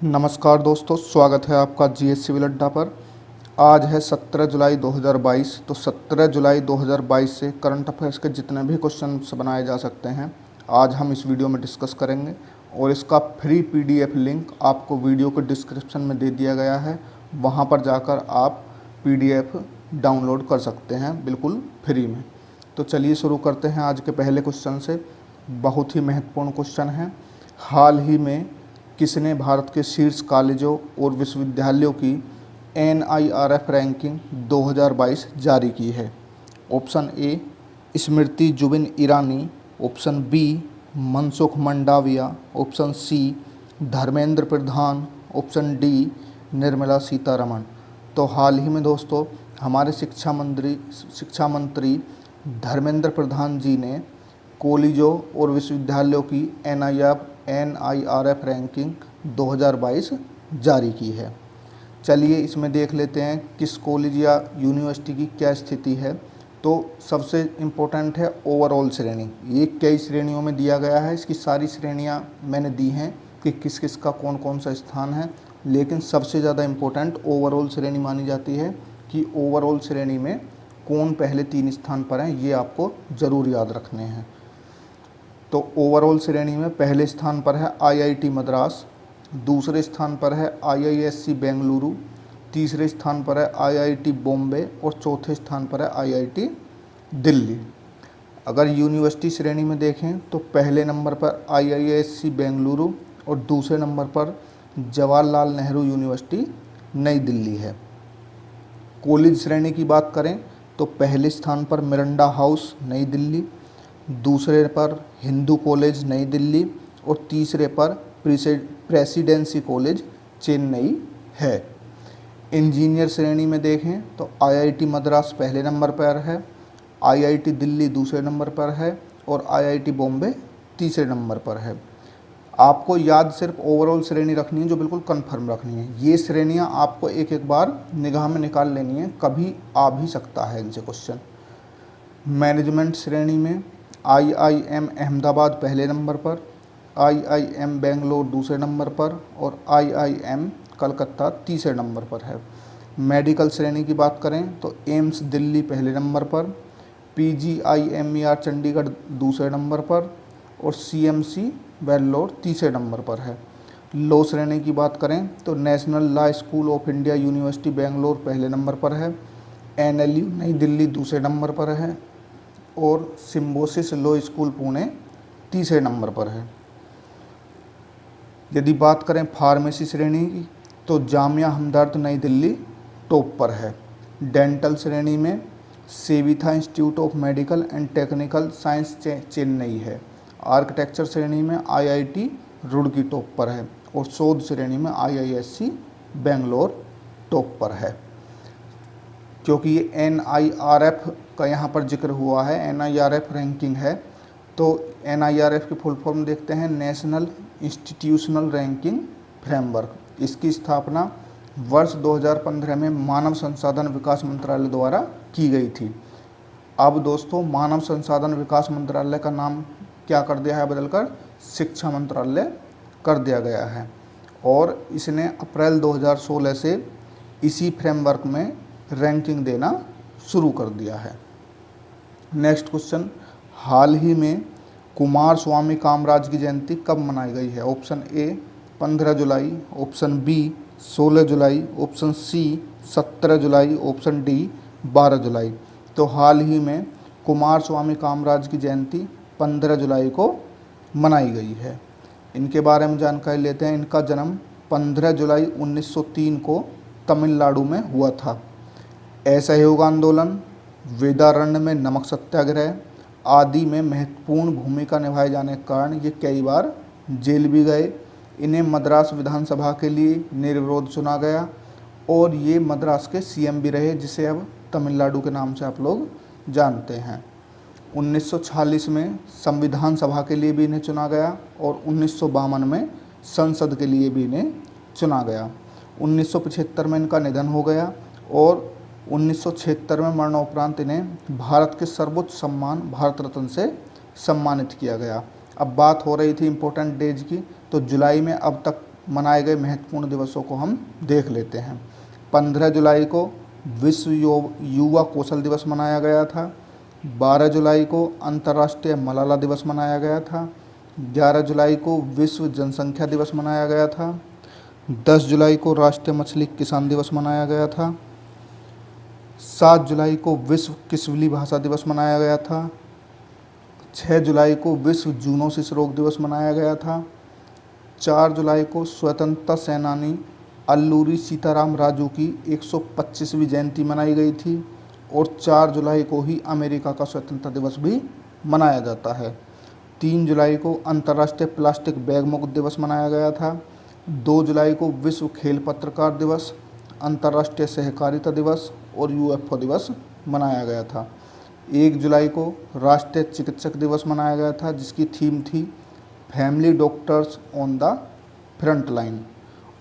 नमस्कार दोस्तों, स्वागत है आपका जीएस सिविल अड्डा पर। आज है 17 जुलाई 2022। तो 17 जुलाई 2022 से करंट अफेयर्स के जितने भी क्वेश्चन बनाए जा सकते हैं आज हम इस वीडियो में डिस्कस करेंगे। और इसका फ्री पीडीएफ लिंक आपको वीडियो के डिस्क्रिप्शन में दे दिया गया है, वहां पर जाकर आप पीडीएफ डाउनलोड कर सकते हैं बिल्कुल फ्री में। तो चलिए शुरू करते हैं आज के पहले क्वेश्चन से। बहुत ही महत्वपूर्ण क्वेश्चन है। हाल ही में किसने भारत के शीर्ष कॉलेजों और विश्वविद्यालयों की NIRF रैंकिंग 2022 जारी की है? Option A Smriti Zubin Irani, option B Mansukh Mandaviya, option C Dharmendra Pradhan, option D Nirmala Sitharaman. तो हाल ही में दोस्तों हमारे शिक्षा मंत्री धर्मेंद्र प्रधान जी ने कॉलेजों और विश्वविद्यालयों की NIRF रैंकिंग 2022 जारी की है। चलिए इसमें देख लेते हैं किस कॉलेज या यूनिवर्सिटी की क्या स्थिति है। तो सबसे इम्पोर्टेंट है ओवरऑल श्रेणी। ये कई श्रेणियों में दिया गया है, इसकी सारी श्रेणियां मैंने दी हैं कि किस किस का कौन कौन सा स्थान है, लेकिन सबसे ज़्यादा इम्पोर्टेंट ओवरऑल श्रेणी मानी जाती है कि ओवरऑल श्रेणी में कौन पहले 3 स्थान पर हैं, ये आपको ज़रूर याद रखने हैं। तो ओवरऑल श्रेणी में पहले स्थान पर है IIT मद्रास, दूसरे स्थान पर है IISc बेंगलुरु, तीसरे स्थान पर है IIT बॉम्बे और चौथे स्थान पर है IIT दिल्ली। अगर यूनिवर्सिटी श्रेणी में देखें तो पहले नंबर पर IISc बेंगलुरु और दूसरे नंबर पर जवाहरलाल नेहरू यूनिवर्सिटी नई दिल्ली है। कॉलेज श्रेणी की बात करें तो पहले स्थान पर मिरंडा हाउस नई दिल्ली, दूसरे पर हिंदू कॉलेज नई दिल्ली और तीसरे पर प्रेसिडेंसी कॉलेज चेन्नई है। इंजीनियर श्रेणी में देखें तो IIT मद्रास पहले नंबर पर है, IIT दिल्ली दूसरे नंबर पर है और IIT बॉम्बे तीसरे नंबर पर है। आपको याद सिर्फ ओवरऑल श्रेणी रखनी है, जो बिल्कुल कंफर्म रखनी है। ये श्रेणियां आपको एक एक बार निगाह में निकाल लेनी है, कभी आ भी सकता है इनसे क्वेश्चन। मैनेजमेंट श्रेणी में IIM अहमदाबाद पहले नंबर पर, IIM बेंगलोर दूसरे नंबर पर और IIM कलकत्ता तीसरे नंबर पर है। मेडिकल श्रेणी की बात करें तो एम्स दिल्ली पहले नंबर पर, PGIMER चंडीगढ़ दूसरे नंबर पर और CMC वेल्लोर तीसरे नंबर पर है। लॉ श्रेणी की बात करें तो national law school of India university Bangalore पहले नंबर पर है, NLU नई दिल्ली दूसरे नंबर पर है और सिम्बोसिस लॉ स्कूल पुणे तीसरे नंबर पर है। यदि बात करें फार्मेसी श्रेणी की तो जामिया हमदर्द नई दिल्ली टॉप पर है। डेंटल श्रेणी में Saveetha institute of medical and technical science Chennai है। आर्किटेक्चर श्रेणी में IIT रुड़की टॉप पर है और शोध श्रेणी में IISc बेंगलोर टॉप पर है। क्योंकि ये NIRF का यहाँ पर जिक्र हुआ है, NIRF रैंकिंग है, तो NIRF की फुल फॉर्म देखते हैं, नेशनल इंस्टीट्यूशनल रैंकिंग फ्रेमवर्क। इसकी स्थापना वर्ष 2015 में मानव संसाधन विकास मंत्रालय द्वारा की गई थी। अब दोस्तों मानव संसाधन विकास मंत्रालय का नाम क्या कर दिया है, बदलकर शिक्षा मंत्रालय कर दिया गया है और इसने अप्रैल 2016 से इसी फ्रेमवर्क में रैंकिंग देना शुरू कर दिया है। नेक्स्ट क्वेश्चन, हाल ही में कुमार स्वामी कामराज की जयंती कब मनाई गई है? ऑप्शन ए 15 जुलाई, ऑप्शन बी 16 जुलाई, ऑप्शन सी 17 जुलाई, ऑप्शन डी 12 जुलाई। तो हाल ही में कुमार स्वामी कामराज की जयंती 15 जुलाई को मनाई गई है। इनके बारे में जानकारी लेते हैं। इनका जन्म 15 जुलाई 1903 को तमिलनाडु में हुआ था। असहयोग आंदोलन, वेदारण्य में नमक सत्याग्रह आदि में महत्वपूर्ण भूमिका निभाए जाने के कारण ये कई बार जेल भी गए। इन्हें मद्रास विधानसभा के लिए निर्विरोध चुना गया और ये मद्रास के CM भी रहे, जिसे अब तमिलनाडु के नाम से आप लोग जानते हैं। 1946 में संविधान सभा के लिए भी इन्हें चुना गया और 1952 में संसद के लिए भी इन्हें चुना गया। 1975 में इनका निधन हो गया और 1976 में मरणोपरांत इन्हें भारत के सर्वोच्च सम्मान भारत रत्न से सम्मानित किया गया। अब बात हो रही थी इम्पोर्टेंट डेज की, तो जुलाई में अब तक मनाए गए महत्वपूर्ण दिवसों को हम देख लेते हैं। 15 जुलाई को विश्व युवा कौशल दिवस मनाया गया था। 12 जुलाई को अंतर्राष्ट्रीय मलाला दिवस मनाया गया था। 11 जुलाई को विश्व जनसंख्या दिवस मनाया गया था। 10 जुलाई को राष्ट्रीय मछली किसान दिवस मनाया गया था। 7 जुलाई को विश्व किसवली भाषा दिवस मनाया गया था। 6 जुलाई को विश्व जूनोसिस रोग दिवस मनाया गया था। 4 जुलाई को स्वतंत्रता सेनानी अल्लूरी सीताराम राजू की 125वीं जयंती मनाई गई थी और 4 जुलाई को ही अमेरिका का स्वतंत्रता दिवस भी मनाया जाता है। 3 जुलाई को अंतर्राष्ट्रीय प्लास्टिक बैग मुक्त दिवस मनाया गया था। 2 जुलाई को विश्व खेल पत्रकार दिवस, अंतर्राष्ट्रीय सहकारिता दिवस और यूएफओ दिवस मनाया गया था। 1 जुलाई को राष्ट्रीय चिकित्सक दिवस मनाया गया था जिसकी थीम थी family doctors on the front line,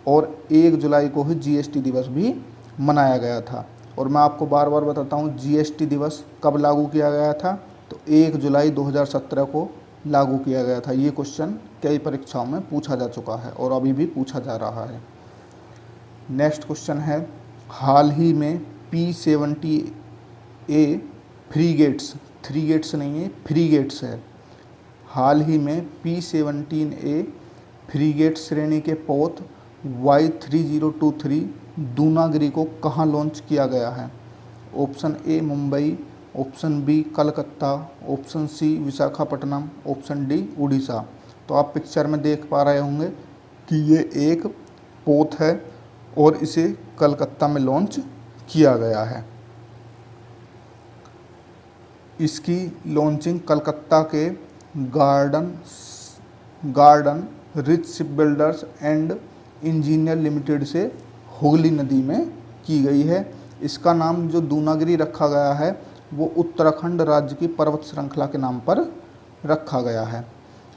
और 1 जुलाई को ही जीएसटी दिवस भी मनाया गया था। और मैं आपको बार बार बताता हूँ जीएसटी दिवस कब लागू किया गया था, तो 1 जुलाई 2017 को लागू किया गया था। ये क्वेश्चन कई परीक्षाओं में पूछा जा चुका है और अभी भी पूछा जा रहा है। नेक्स्ट क्वेश्चन है, हाल ही में P-70A फ्रीगेट्स, थ्री गेट्स नहीं है, फ्रीगेट्स है, हाल ही में P-17A फ्रीगेट श्रेणी के पोत Y3023 दूनागिरी को कहाँ लॉन्च किया गया है? Option A Mumbai, option B Calcutta, option C Visakhapatnam, option D Orissa. तो आप पिक्चर में देख पा रहे होंगे कि ये एक पोत है और इसे कलकत्ता में लॉन्च किया गया है। इसकी लॉन्चिंग कलकत्ता के garden rich ship builders and engineer limited से हुगली नदी में की गई है। इसका नाम जो दूनागिरी रखा गया है वो उत्तराखंड राज्य की पर्वत श्रृंखला के नाम पर रखा गया है।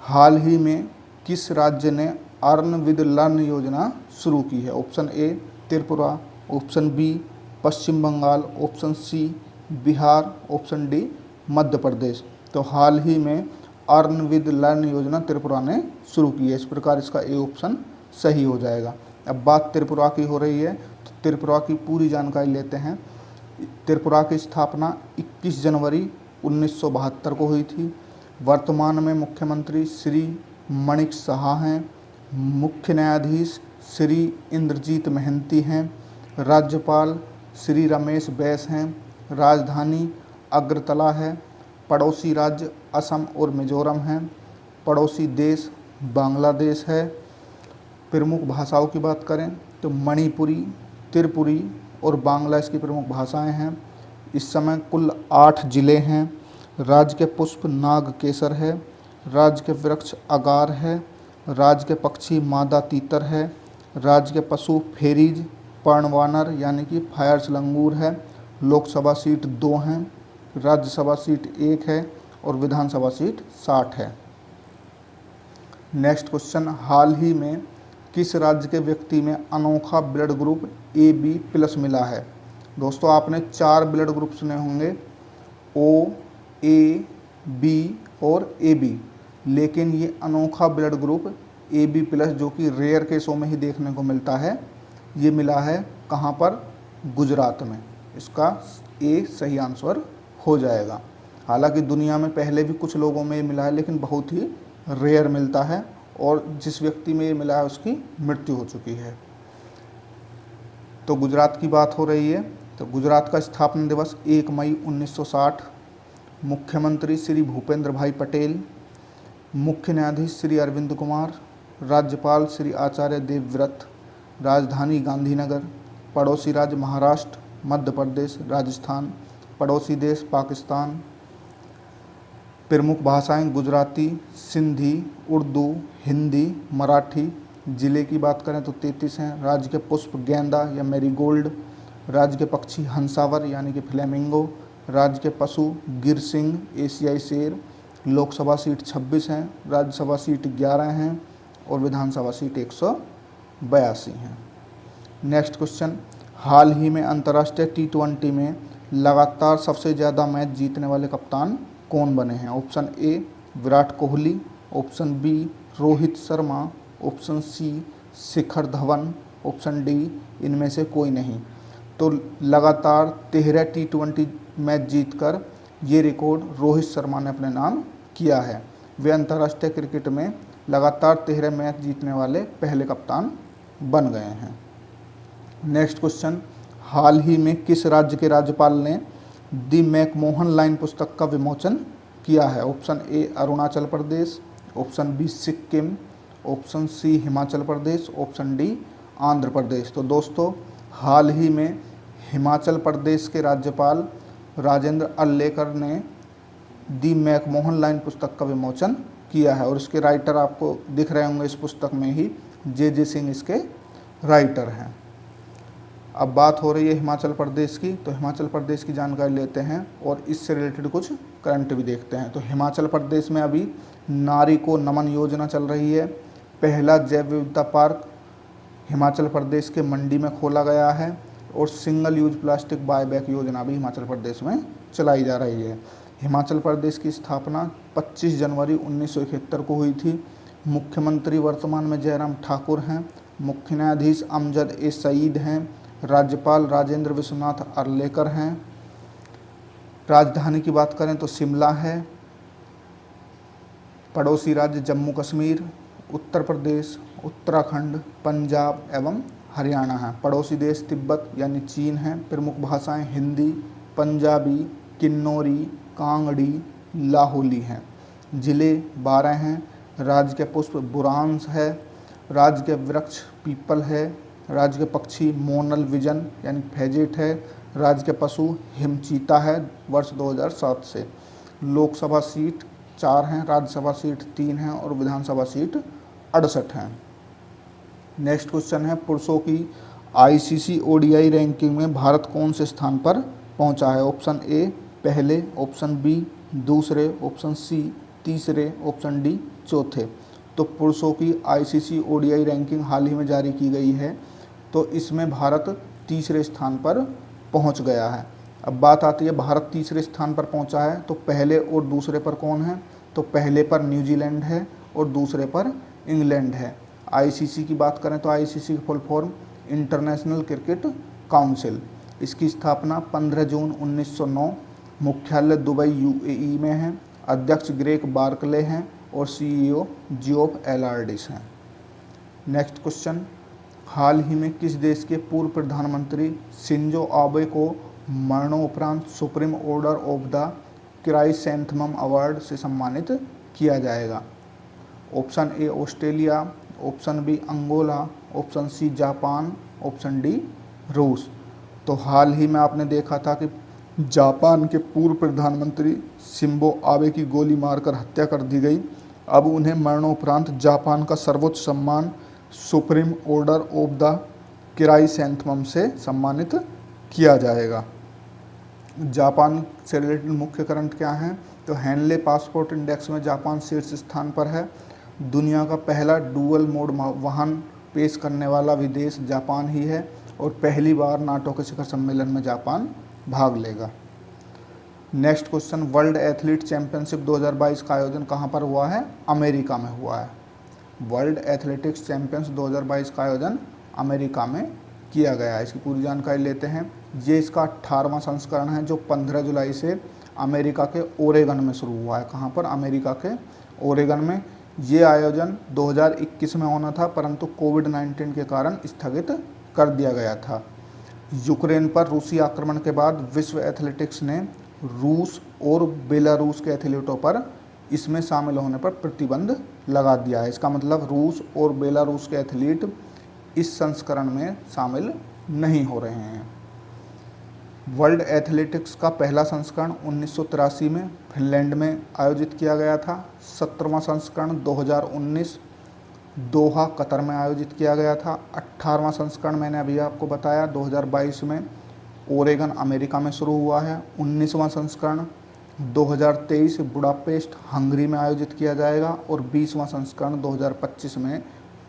हाल ही में किस राज्य ने अर्न विद लर्न योजना शुरू की है? Option A Tripura, option B Paschim Bangal, option C Bihar, option D Madhya Pradesh. तो हाल ही में अर्न विद लर्न योजना त्रिपुरा ने शुरू की है, इस प्रकार इसका ए ऑप्शन सही हो जाएगा। अब बात त्रिपुरा की हो रही है तो त्रिपुरा की पूरी जानकारी लेते हैं। त्रिपुरा की स्थापना 21 जनवरी 1972 को हुई थी। वर्तमान में मुख्यमंत्री श्री मणिक साहा हैं। मुख्य न्यायाधीश श्री इंद्रजीत महंती हैं। राज्यपाल श्री रमेश बैस हैं। राजधानी अगरतला है। पड़ोसी राज्य असम और मिजोरम हैं। पड़ोसी देश बांग्लादेश है। प्रमुख भाषाओं की बात करें तो मणिपुरी, त्रिपुरी और बांग्ला इसकी प्रमुख भाषाएं हैं। इस समय कुल 8 ज़िले हैं। राज्य के पुष्प नागकेसर है। राज्य के वृक्ष अगार है। राज्य के पक्षी मादा तीतर है। राज्य के पशु फेरीज, पर्णवानर यानी कि फायर्स लंगूर है। लोकसभा सीट 2 हैं। राज्यसभा सीट 1 है और विधानसभा सीट 60 है। नेक्स्ट क्वेश्चन, हाल ही में किस राज्य के व्यक्ति में अनोखा ब्लड ग्रुप AB+ मिला है? दोस्तों आपने 4 ब्लड ग्रुप सुने होंगे, O, A, B और AB, लेकिन ये अनोखा ब्लड ग्रुप AB+ जो कि रेयर केसों में ही देखने को मिलता है, ये मिला है कहाँ पर? गुजरात में। इसका ए सही आंसर हो जाएगा। हालांकि दुनिया में पहले भी कुछ लोगों में ये मिला है लेकिन बहुत ही रेयर मिलता है और जिस व्यक्ति में ये मिला है उसकी मृत्यु हो चुकी है। तो गुजरात की बात हो रही है। तो गुजरात का स्थापना दिवस 1 मई 1960। मुख्यमंत्री श्री भूपेंद्र भाई पटेल। मुख्य न्यायाधीश श्री अरविंद कुमार। राज्यपाल श्री आचार्य देवव्रत। राजधानी गांधीनगर। पड़ोसी राज्य महाराष्ट्र, मध्य प्रदेश, राजस्थान। पड़ोसी देश पाकिस्तान। प्रमुख भाषाएं गुजराती, सिंधी, उर्दू, हिंदी, मराठी। ज़िले की बात करें तो 33 हैं। राज्य के पुष्प गेंदा या मैरीगोल्ड। राज्य के पक्षी हंसावर यानी कि फ्लेमिंगो। राज्य के पशु गिर सिंह, एशियाई शेर। लोकसभा सीट 26 हैं। राज्यसभा सीट 11 हैं और विधानसभा सीट 182 हैं। नेक्स्ट क्वेश्चन, हाल ही में अंतर्राष्ट्रीय T20 में लगातार सबसे ज़्यादा मैच जीतने वाले कप्तान कौन बने हैं? Option A Virat Kohli, option B Rohit Sharma, option C Shikhar Dhawan, option D इनमें से कोई नहीं। तो लगातार 13 T20 मैच जीतकर ये रिकॉर्ड रोहित शर्मा ने अपने नाम किया है। वे अंतर्राष्ट्रीय क्रिकेट में लगातार 13 मैच जीतने वाले पहले कप्तान बन गए हैं। नेक्स्ट क्वेश्चन, हाल ही में किस राज्य के राज्यपाल ने दी मैकमोहन लाइन पुस्तक का विमोचन किया है? Option A Arunachal Pradesh, option B Sikkim, option C Himachal Pradesh, option D Andhra Pradesh. तो दोस्तों, हाल ही में हिमाचल प्रदेश के राज्यपाल राजेंद्र अल्लेकर ने दी मैकमोहन लाइन पुस्तक का विमोचन किया है और इसके राइटर आपको दिख रहे होंगे इस पुस्तक में ही, जे सिंह इसके राइटर हैं। अब बात हो रही है हिमाचल प्रदेश की, तो हिमाचल प्रदेश की जानकारी लेते हैं और इससे रिलेटेड कुछ करंट भी देखते हैं। तो हिमाचल प्रदेश में अभी नारी को नमन योजना चल रही है। पहला जैव विविधता पार्क हिमाचल प्रदेश के मंडी में खोला गया है और सिंगल यूज प्लास्टिक बायबैक योजना भी हिमाचल प्रदेश में चलाई जा रही है। हिमाचल प्रदेश की स्थापना 25 जनवरी 1971 को हुई थी। मुख्यमंत्री वर्तमान में जयराम ठाकुर हैं, मुख्य न्यायाधीश अमजद ए सईद हैं, राज्यपाल राजेंद्र विश्वनाथ अर्लेकर हैं। राजधानी की बात करें तो शिमला है। पड़ोसी राज्य जम्मू कश्मीर, उत्तर प्रदेश, उत्तराखंड, पंजाब एवं हरियाणा है। पड़ोसी देश तिब्बत यानी चीन है। प्रमुख भाषाएं हिंदी, पंजाबी, किन्नौरी, कांगड़ी, लाहौली हैं। जिले 12 हैं। राज्य के पुष्प बुरांस है। राज्य के वृक्ष पीपल है। राज्य के पक्षी मोनल विजन यानी फेजेट है। राज्य के पशु हिमचीता है वर्ष 2007 से। लोकसभा सीट 4 हैं, राज्यसभा सीट 3 हैं और विधानसभा सीट 68 हैं। नेक्स्ट क्वेश्चन है, पुरुषों की आईसीसी ओडीआई रैंकिंग में भारत कौन से स्थान पर पहुंचा है? ऑप्शन ए पहले, ऑप्शन बी दूसरे, ऑप्शन सी तीसरे, ऑप्शन डी चौथे। तो पुरुषों की आईसीसी ओडीआई रैंकिंग हाल ही में जारी की गई है, तो इसमें भारत तीसरे स्थान पर पहुंच गया है। अब बात आती है भारत तीसरे स्थान पर पहुंचा है तो पहले और दूसरे पर कौन है? तो पहले पर न्यूजीलैंड है और दूसरे पर इंग्लैंड है। आईसीसी की बात करें तो आईसीसी की full form international cricket council. इसकी स्थापना 15 जून 1909, मुख्यालय दुबई यूएई में है। अध्यक्ष ग्रेग बार्कले हैं और सीईओ जियोफ एलार्डिस हैं। नेक्स्ट क्वेश्चन, हाल ही में किस देश के पूर्व प्रधानमंत्री शिंजो आबे को मरणोपरांत supreme order of the chrysanthemum award से सम्मानित किया जाएगा? Option A Australia, option B Angola, option C Japan, option D रूस। तो हाल ही में आपने देखा था कि जापान के पूर्व प्रधानमंत्री शिंजो आबे की गोली मारकर हत्या कर दी गई। अब उन्हें मरणोपरांत जापान का सर्वोच्च सम्मान सुप्रीम ऑर्डर ऑफ द क्राइसैंथमम से सम्मानित किया जाएगा। जापान से रिलेटेड मुख्य करंट क्या हैं? तो हेनले पासपोर्ट इंडेक्स में जापान शीर्ष स्थान पर है। दुनिया का पहला डुअल मोड वाहन पेश करने वाला भी देश जापान ही है और पहली बार नाटो के शिखर सम्मेलन में जापान भाग लेगा। Next question, world athlete championship 2022 का आयोजन कहाँ पर हुआ है? अमेरिका में हुआ है। वर्ल्ड एथलेटिक्स चैंपियंस 2022 का आयोजन अमेरिका में किया गया है। इसकी पूरी जानकारी लेते हैं। ये इसका 18वां संस्करण है जो 15 जुलाई से अमेरिका के ओरेगन में शुरू हुआ है। कहाँ पर? अमेरिका के ओरेगन में। ये आयोजन 2021 में होना था परंतु कोविड-19 के कारण स्थगित कर दिया गया था। यूक्रेन पर रूसी आक्रमण के बाद विश्व एथलेटिक्स ने रूस और बेलारूस के एथलीटों पर इसमें शामिल होने पर प्रतिबंध लगा दिया है। इसका मतलब रूस और बेलारूस के एथलीट इस संस्करण में शामिल नहीं हो रहे हैं। वर्ल्ड एथलेटिक्स का पहला संस्करण 1983 में फिनलैंड में आयोजित किया गया था। 17वां संस्करण 2019 दोहा कतर में आयोजित किया गया था। 18वां संस्करण मैंने अभी आपको बताया 2022 में ओरेगन अमेरिका में शुरू हुआ है। 19वां संस्करण 2023 बुडापेस्ट हंगरी में आयोजित किया जाएगा और 20वां संस्करण 2025 में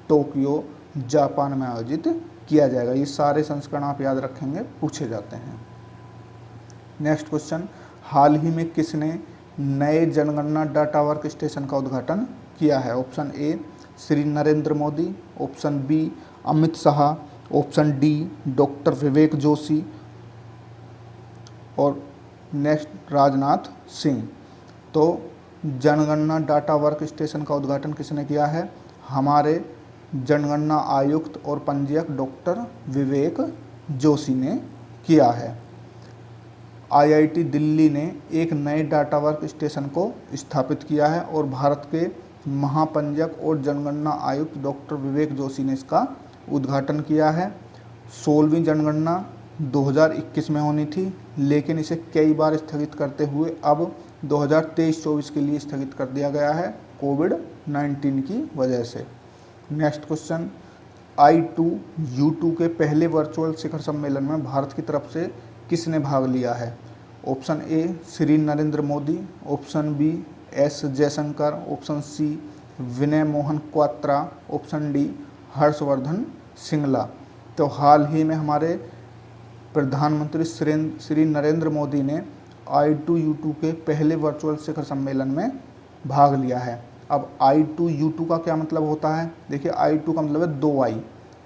टोक्यो जापान में आयोजित किया जाएगा। ये सारे संस्करण आप याद रखेंगे, पूछे जाते हैं। नेक्स्ट क्वेश्चन, हाल ही में किसने नए जनगणना डाटा वर्क स्टेशन का उद्घाटन किया है? Option A Shri Narendra Modi, option B Amit Shah, option D doctor Vivek Joshi और नेक्स्ट राजनाथ सिंह। तो जनगणना डाटा वर्क स्टेशन का उद्घाटन किसने किया है? हमारे जनगणना आयुक्त और पंजीयक डॉक्टर विवेक जोशी ने किया है। आईआईटी दिल्ली ने एक नए डाटा वर्क स्टेशन को स्थापित किया है और भारत के महापंजीयक और जनगणना आयुक्त डॉक्टर विवेक जोशी ने इसका उद्घाटन किया है। 16वीं जनगणना 2021 में होनी थी, लेकिन इसे कई बार स्थगित करते हुए अब 2023-24 के लिए स्थगित कर दिया गया है कोविड-19 की वजह से। नेक्स्ट क्वेश्चन, I2U2 के पहले वर्चुअल शिखर सम्मेलन में भारत की तरफ से किसने भाग लिया है? Option A Shri Narendra Modi, option B S Jaishankar, option C Vinay Mohan Kwatra, option D Harshvardhan Shringla. तो हाल ही में हमारे प्रधानमंत्री श्री नरेंद्र मोदी ने I2U2 के पहले वर्चुअल शिखर सम्मेलन में भाग लिया है। अब I2U2 का क्या मतलब होता है? देखिए, I2 का मतलब है 2 आई।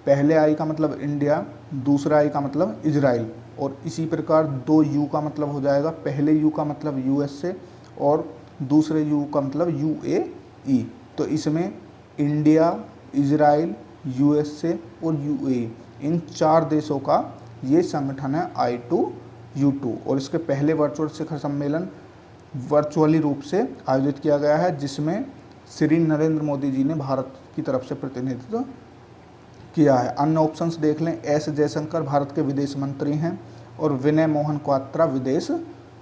पहले आई का मतलब इंडिया, दूसरा आई का मतलब इजराइल, और इसी प्रकार 2 यू का मतलब हो जाएगा, पहले यू का मतलब USA और दूसरे यू का मतलब UAE। तो इसमें इंडिया, इजराइल, USA और UAE, इन 4 देशों का ये संगठन है I2U2। और इसके पहले वर्चुअल शिखर सम्मेलन वर्चुअली रूप से आयोजित किया गया है, जिसमें श्री नरेंद्र मोदी जी ने भारत की तरफ से प्रतिनिधित्व किया है। अन्य ऑप्शंस देख लें, एस जयशंकर भारत के विदेश मंत्री हैं और विनय मोहन क्वात्रा विदेश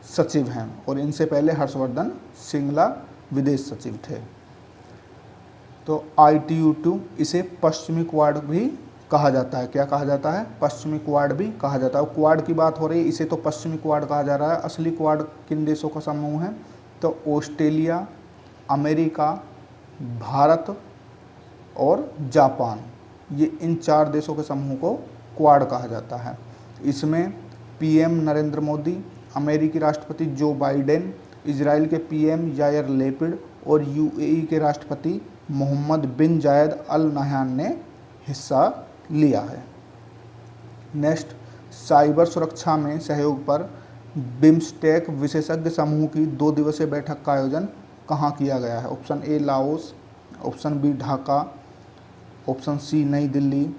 सचिव हैं, और इनसे पहले हर्षवर्धन श्रृंगला विदेश सचिव थे। तो I2U2 इसे पश्चिमी क्वाड भी कहा जाता है। क्या कहा जाता है? पश्चिमी क्वाड भी कहा जाता है। क्वाड की बात हो रही है, इसे तो पश्चिमी क्वाड कहा जा रहा है। असली क्वाड किन देशों का समूह है? तो ऑस्ट्रेलिया, अमेरिका, भारत और जापान, ये इन 4 देशों के समूह को क्वाड कहा जाता है। इसमें PM नरेंद्र मोदी, अमेरिकी राष्ट्रपति जो बाइडेन, इजराइल के PM यायर लेपिड और UAE के राष्ट्रपति मोहम्मद बिन जायद अल नहयान ने हिस्सा लिया है। नेक्स्ट, साइबर सुरक्षा में सहयोग पर बिम्स्टेक विशेषज्ञ समूह की 2 दिवसीय बैठक का आयोजन कहाँ किया गया है? Option A Laos, option B Dhaka, option C New Delhi,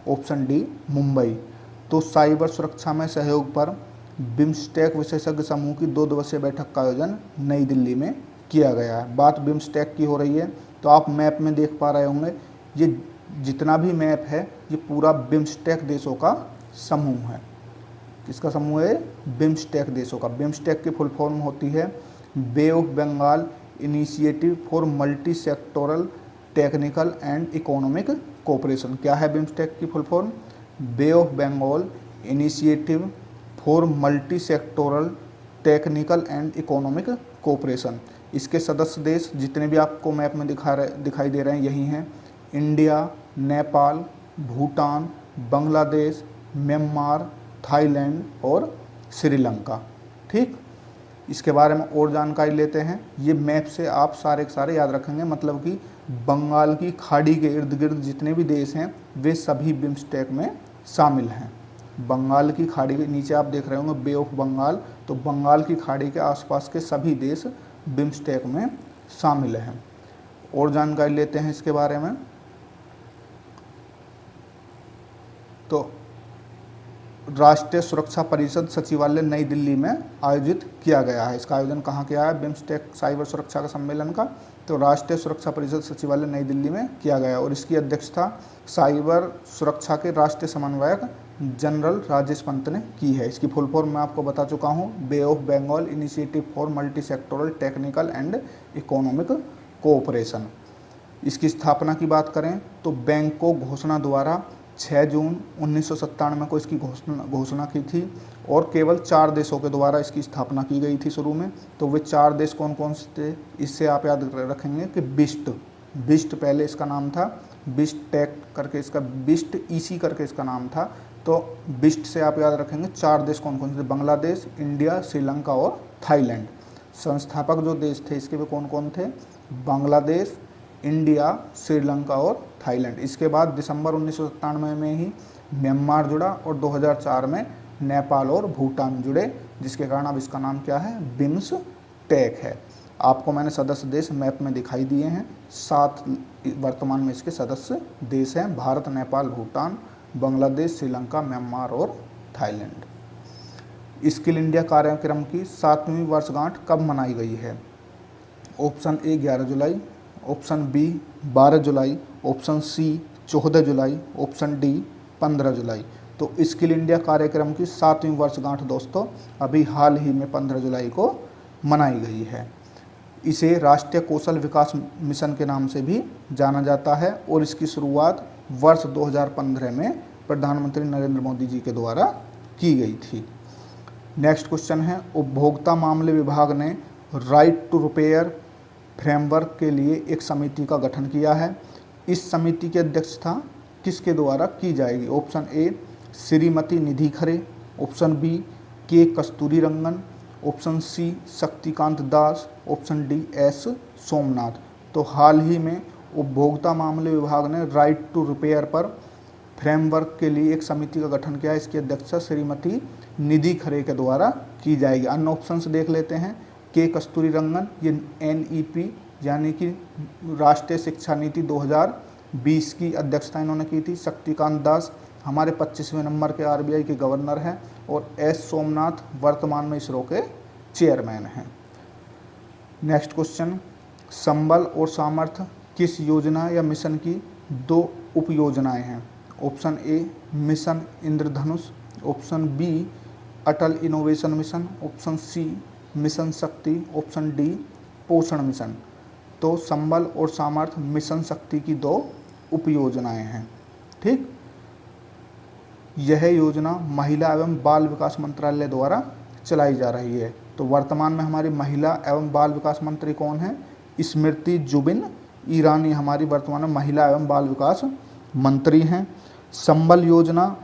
option D Mumbai. तो साइबर सुरक्षा में सहयोग पर बिम्स्टेक विशेषज्ञ समूह की 2 दिवसीय बैठक का आयोजन नई दिल्ली में किया गया है। बात बिम्स्टेक की हो रही है, तो आप मैप में देख पा रहे होंगे, ये जितना भी मैप है ये पूरा बिम्स्टेक देशों का समूह है। किसका समूह है? बिम्स्टेक देशों का। बिम्स्टेक की फुल फॉर्म होती है bay of Bengal initiative for multi sectoral technical and economic cooperation. क्या है बिम्स्टेक की full form? Bay of Bengal initiative for multi sectoral technical and economic cooperation. इसके सदस्य देश जितने भी आपको मैप में दिखाई दे रहे हैं यही हैं: India, Nepal, Bhutan, Bangladesh, Myanmar, Thailand और श्रीलंका। ठीक, इसके बारे में और जानकारी लेते हैं। ये मैप से आप सारे के सारे याद रखेंगे, मतलब कि बंगाल की खाड़ी के इर्द गिर्द जितने भी देश हैं वे सभी बिम्स्टेक में शामिल हैं। बंगाल की खाड़ी के नीचे आप देख रहे होंगे बे ऑफ बंगाल, तो बंगाल की खाड़ी के आसपास के सभी देश बिम्स्टेक में शामिल हैं। और जानकारी लेते हैं इसके बारे में। तो राष्ट्रीय सुरक्षा परिषद सचिवालय नई दिल्ली में आयोजित किया गया है। इसका आयोजन कहाँ किया है? बिम्स्टेक साइबर सुरक्षा का सम्मेलन का तो राष्ट्रीय सुरक्षा परिषद सचिवालय नई दिल्ली में किया गया, और इसकी अध्यक्षता साइबर सुरक्षा के राष्ट्रीय समन्वयक जनरल राजेश पंत ने की है। इसकी फुल फॉर्म मैं आपको बता चुका हूँ, bay of Bengal initiative for multi sectoral technical and economic cooperation. इसकी स्थापना की बात करें तो बैंकॉक घोषणा द्वारा 6 जून 1997 को इसकी घोषणा की थी, और केवल 4 देशों के द्वारा इसकी स्थापना की गई थी शुरू में। तो वे 4 देश कौन कौन से थे? इससे आप याद रखेंगे कि बिस्ट पहले इसका नाम था, बिस्टेक करके इसका बिस्ट ईसी करके इसका नाम था। तो बिस्ट से आप याद रखेंगे 4 देश कौन कौन से? बांग्लादेश, इंडिया, श्रीलंका और थाईलैंड। संस्थापक जो देश थे इसके वे कौन कौन थे? बांग्लादेश, इंडिया, श्रीलंका और थाईलैंड। इसके बाद दिसंबर 1997 में ही म्यांमार जुड़ा और 2004 में नेपाल और भूटान जुड़े, जिसके कारण अब इसका नाम क्या है, बिम्सटेक है। आपको मैंने सदस्य देश मैप में दिखाई दिए हैं। 7 वर्तमान में इसके सदस्य देश हैं, भारत, नेपाल, भूटान, बांग्लादेश, श्रीलंका, म्यांमार और थाईलैंड। स्किल इंडिया कार्यक्रम की 7वीं वर्षगांठ कब मनाई गई है? ऑप्शन ए 11 जुलाई, ऑप्शन बी 12 जुलाई, ऑप्शन सी 14 जुलाई, ऑप्शन डी 15 जुलाई। तो स्किल इंडिया कार्यक्रम की 7वीं वर्षगांठ दोस्तों अभी हाल ही में 15 जुलाई को मनाई गई है। इसे राष्ट्रीय कौशल विकास मिशन के नाम से भी जाना जाता है और इसकी शुरुआत वर्ष 2015 में प्रधानमंत्री नरेंद्र मोदी जी के द्वारा की गई थी। नेक्स्ट क्वेश्चन है, उपभोक्ता मामले विभाग ने राइट टू रिपेयर फ्रेमवर्क के लिए एक समिति का गठन किया है। इस समिति की अध्यक्षता किसके द्वारा की जाएगी? Option A Shrimati Nidhi Khare, option B K Kasturi Rangan, option C Shaktikanta Das, option D S Somnath. तो हाल ही में उपभोक्ता मामले विभाग ने राइट टू रिपेयर पर फ्रेमवर्क के लिए एक समिति का गठन किया है। इसकी अध्यक्षता श्रीमती निधि खरे के द्वारा की जाएगी। अन्य ऑप्शंस देख लेते हैं। के कस्तूरी रंगन, ये NEP यानी कि राष्ट्रीय शिक्षा नीति 2020 की अध्यक्षता इन्होंने की थी। शक्तिकांत दास हमारे 25वें नंबर के RBI के गवर्नर हैं और एस सोमनाथ वर्तमान में इसरो के चेयरमैन हैं। नेक्स्ट क्वेश्चन, संबल और सामर्थ्य किस योजना या मिशन की 2 उपयोजनाएं हैं? Option A mission Indradhanush, option B Atal innovation mission, option C mission Shakti, option D Poshan mission. तो संबल और सामर्थ्य मिशन शक्ति की 2 उपयोजनाएं हैं। ठीक, यह योजना महिला एवं बाल विकास मंत्रालय द्वारा चलाई जा रही है। तो वर्तमान में हमारी महिला एवं बाल विकास मंत्री कौन है? स्मृति जुबिन ईरानी हमारी वर्तमान में महिला एवं बाल विकास मंत्री हैं। संबल योजना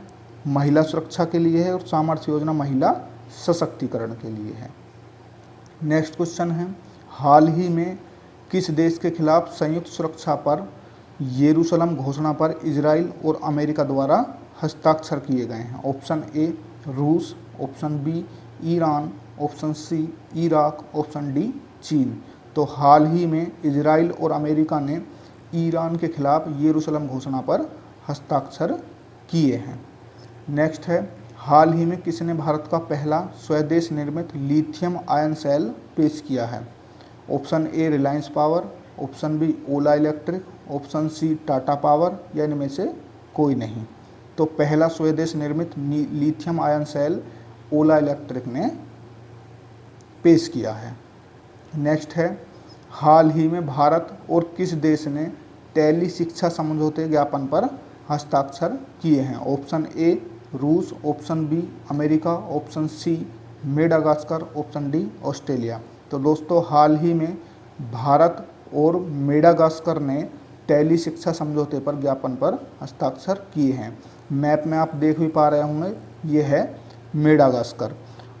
महिला सुरक्षा के लिए है और सामर्थ्य योजना महिला सशक्तिकरण के लिए है। नेक्स्ट क्वेश्चन है, हाल ही में किस देश के खिलाफ संयुक्त सुरक्षा पर यरूशलेम घोषणा पर इजराइल और अमेरिका द्वारा हस्ताक्षर किए गए हैं? ऑप्शन ए रूस, option B Iran, option C Iraq, option D चीन। तो हाल ही में इजराइल और अमेरिका ने ईरान के खिलाफ यरूशलेम घोषणा पर हस्ताक्षर किए हैं। नेक्स्ट है, हाल ही में किसने भारत का पहला स्वदेश निर्मित लिथियम आयन सेल पेश किया है? Option A Reliance Power, option B Ola Electric, option C Tata Power या इनमें से कोई नहीं। तो पहला स्वदेश निर्मित lithium ion cell Ola Electric ने पेश किया है। नेक्स्ट है, हाल ही में भारत और किस देश ने टेली शिक्षा समझौते ज्ञापन पर हस्ताक्षर किए हैं? ऑप्शन ए रूस, option B America, option C Madagascar, option D Australia. तो दोस्तों हाल ही में भारत और मेडागास्कर ने टेली शिक्षा समझौते पर ज्ञापन पर हस्ताक्षर किए हैं। मैप में आप देख भी पा रहे होंगे, ये है मेडागास्कर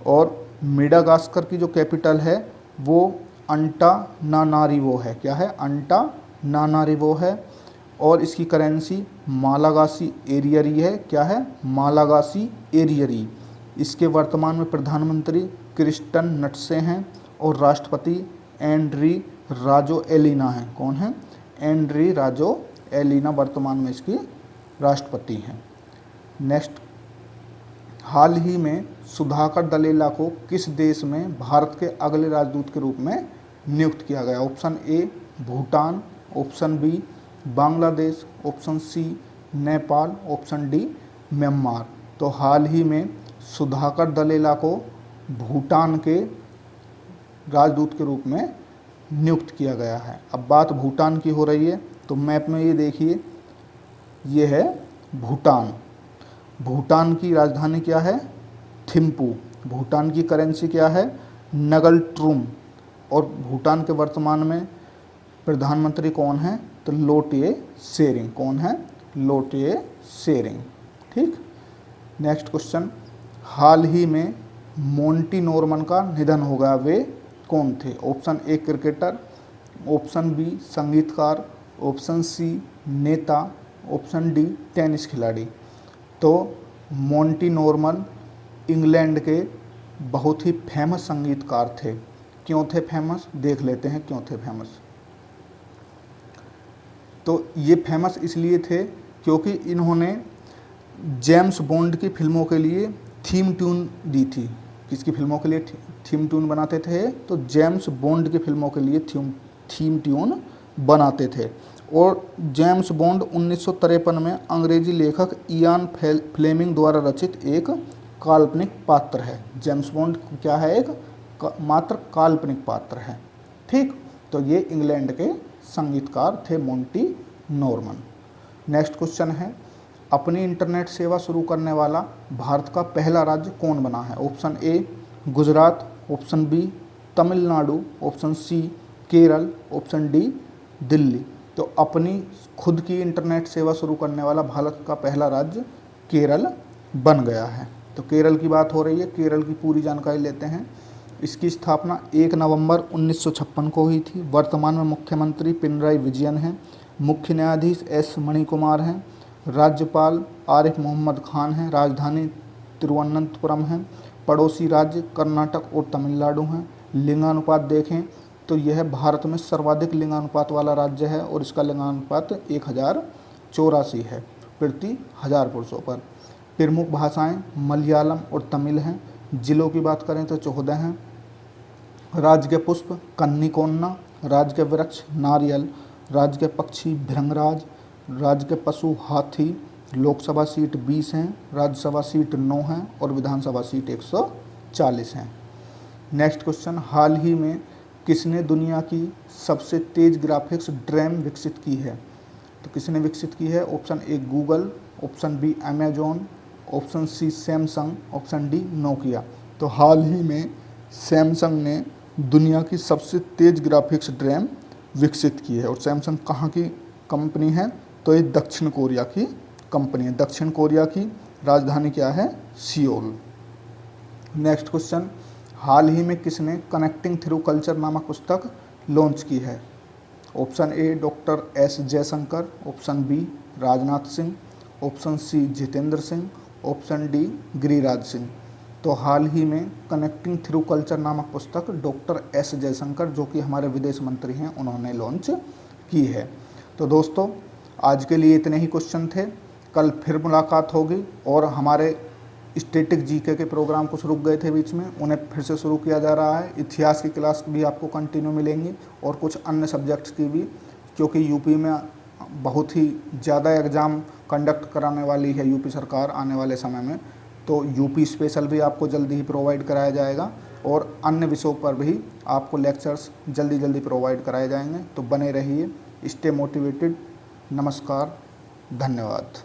और मेडागास्कर की जो कैपिटल है वो अंटानानारिवो है। क्या है? अंटानानारिवो है और इसकी करेंसी मालागासी एरियरी है। क्या है? मालागासी एरियरी। इसके वर्तमान में प्रधानमंत्री क्रिस्टन नटसे हैं और राष्ट्रपति एंड्री राजो एलिना हैं। कौन है? एंड्री राजो एलिना वर्तमान में इसकी राष्ट्रपति हैं। नेक्स्ट, हाल ही में सुधाकर दलेला को किस देश में भारत के अगले राजदूत के रूप में नियुक्त किया गया? Option A Bhutan, option B Bangladesh, option C Nepal, option D Myanmar. तो हाल ही में सुधाकर दलेला को भूटान के राजदूत के रूप में नियुक्त किया गया है। अब बात भूटान की हो रही है तो मैप में ये देखिए, ये है भूटान। भूटान की राजधानी क्या है? थिम्पू। भूटान की करेंसी क्या है? नगल ट्रूम। और भूटान के वर्तमान में प्रधानमंत्री कौन है? तो लोटे शेरिंग। कौन है? लोटे शेरिंग। ठीक। नेक्स्ट क्वेश्चन, हाल ही में मोंटी नॉर्मन का निधन हो गया, वे कौन थे? Option A cricketer, option B संगीतकार, ऑप्शन सी नेता, ऑप्शन डी टेनिस खिलाड़ी। तो मोंटी नॉर्मन इंग्लैंड के बहुत ही फेमस संगीतकार थे। क्यों थे फेमस, देख लेते हैं क्यों थे फेमस। तो ये फेमस इसलिए थे क्योंकि इन्होंने जेम्स बॉन्ड की फिल्मों के लिए थीम ट्यून दी थी। किसकी फिल्मों के लिए थीम ट्यून बनाते थे? तो जेम्स बॉन्ड की फिल्मों के लिए थीम ट्यून बनाते थे। और जेम्स बॉन्ड 1953 में अंग्रेजी लेखक इयान फ्लेमिंग द्वारा रचित एक काल्पनिक पात्र है। जेम्स बॉन्ड क्या है? एक मात्र काल्पनिक पात्र है। ठीक, तो ये इंग्लैंड के संगीतकार थे मोंटी नॉर्मन। नेक्स्ट क्वेश्चन है, अपनी इंटरनेट सेवा शुरू करने वाला भारत का पहला राज्य कौन बना है? Option A Gujarat, option B Tamil Nadu, option C Kerala, option D Delhi. तो अपनी खुद की इंटरनेट सेवा शुरू करने वाला भारत का पहला राज्य केरल बन गया है। तो केरल की बात हो रही है, केरल की पूरी जानकारी लेते हैं। इसकी स्थापना 1 नवंबर 1956 को हुई थी। वर्तमान में मुख्यमंत्री पिनराई विजयन हैं, मुख्य न्यायाधीश एस मणिकुमार हैं, राज्यपाल आरिफ मोहम्मद खान हैं, राजधानी तिरुवनंतपुरम है, पड़ोसी राज्य कर्नाटक और तमिलनाडु हैं। लिंगानुपात देखें तो यह भारत में सर्वाधिक लिंगानुपात वाला राज्य है और इसका लिंगानुपात 1084 है प्रति 1000 पुरुषों पर। प्रमुख भाषाएं मलयालम और तमिल हैं। जिलों की बात करें तो 14 हैं। राज्य के पुष्प कन्नीकोन्ना, राज्य के वृक्ष नारियल, राज्य के पक्षी भृंगराज, राज्य के पशु हाथी। लोकसभा सीट 20 हैं, राज्यसभा सीट 9 हैं और विधानसभा सीट 140 हैं। नेक्स्ट क्वेश्चन, हाल ही में किसने दुनिया की सबसे तेज ग्राफिक्स ड्रैम विकसित की है? तो किसने विकसित की है? Option A Google, option B Amazon, option C Samsung, option D Nokia. तो हाल ही में सैमसंग ने दुनिया की सबसे तेज ग्राफिक्स ड्रैम विकसित की है। और सैमसंग कहाँ की कंपनी है? तो ये दक्षिण कोरिया की कंपनी है। दक्षिण कोरिया की राजधानी क्या है? सियोल। नेक्स्ट क्वेश्चन, हाल ही में किसने कनेक्टिंग थ्रू कल्चर नामक पुस्तक लॉन्च की है? Option A doctor S Jaishankar, option B Rajnath Singh, option C Jitendra Singh, option D Giriraj Singh. तो हाल ही में कनेक्टिंग थ्रू कल्चर नामक पुस्तक डॉक्टर एस जयशंकर, जो कि हमारे विदेश मंत्री हैं, उन्होंने लॉन्च की है। तो दोस्तों आज के लिए इतने ही क्वेश्चन थे। कल फिर मुलाकात होगी और हमारे स्टैटिक जीके के प्रोग्राम कुछ रुक गए थे बीच में, उन्हें फिर से शुरू किया जा रहा है। इतिहास की क्लास भी आपको कंटिन्यू मिलेंगी और कुछ अन्य सब्जेक्ट्स की भी, क्योंकि यूपी में बहुत ही ज़्यादा एग्ज़ाम कंडक्ट कराने वाली है यूपी सरकार आने वाले समय में। तो यूपी स्पेशल भी आपको जल्दी ही प्रोवाइड कराया जाएगा और अन्य विषयों पर भी आपको लेक्चर्स जल्दी प्रोवाइड कराए जाएंगे। तो बने रहिए, स्टे मोटिवेटेड। नमस्कार, धन्यवाद।